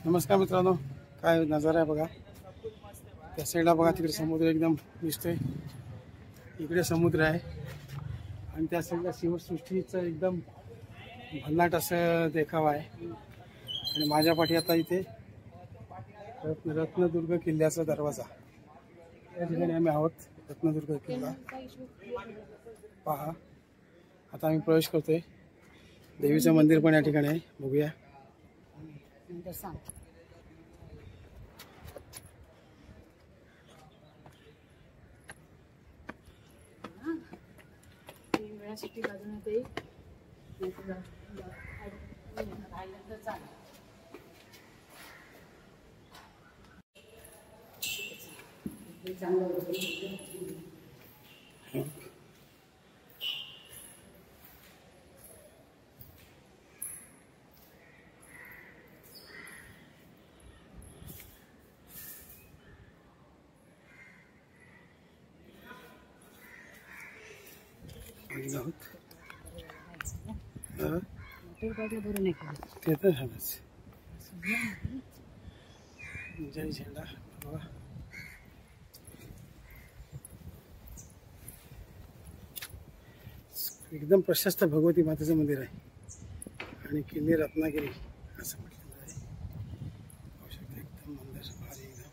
नमस्कार मित्रांनो, काय नजारा आहे बघा। त्या साईडला बघा, तिकडे समुद्र एकदम दिसतोय, इकडे समुद्र आहे आणि त्या साईडला शिवसृष्टीचा एकदम भन्नाट असं देखावा आहे। आणि माझ्या पाठी आता इथे रत्नदुर्ग किल्ल्याचा दरवाजा, या ठिकाणी आम्ही आहोत। रत्नदुर्ग किल्ला पहा, आता आम्ही प्रवेश करतोय। देवीचं मंदिर पण या ठिकाणी आहे, बघूया। जय झेंडा एकदम प्रशस्त भगवती मातेचं मंदिर आहे आणि किल्ले रत्नागिरी असं म्हटलेलं आहे। एकदम मंदिर भारी, एकदम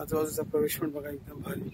आजूबाजूचा प्रवेश पण बघा, एकदम भारी।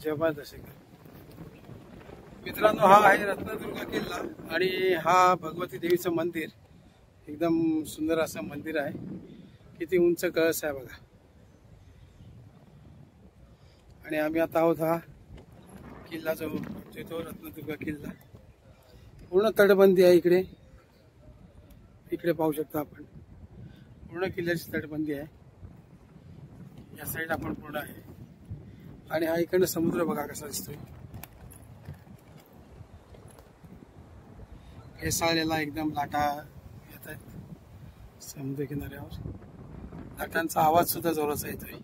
जबरदस्त मित्रांनो, हा आहे रत्नदुर्ग किल्ला आणि हा भगवती देवीचं मंदिर, एकदम सुंदर असं मंदिर आहे। किती उंच कळस आहे बघा। आणि आम्ही आता आहोत हा किल्ला जो तो रत्नदुर्ग किल्ला, पूर्ण तटबंदी आहे। इकडे इकडे पाहू शकता आपण, पूर्ण किल्ल्याची तटबंदी आहे। या साईडला पण पूर्ण आहे आणि हा इकडनं समुद्र बघा कसा दिसतोय, फेसाळलेला, एकदम लाटा येत आहेत समुद्र किनाऱ्यावर। लाटांचा आवाज सुद्धा जोराचा येतोय।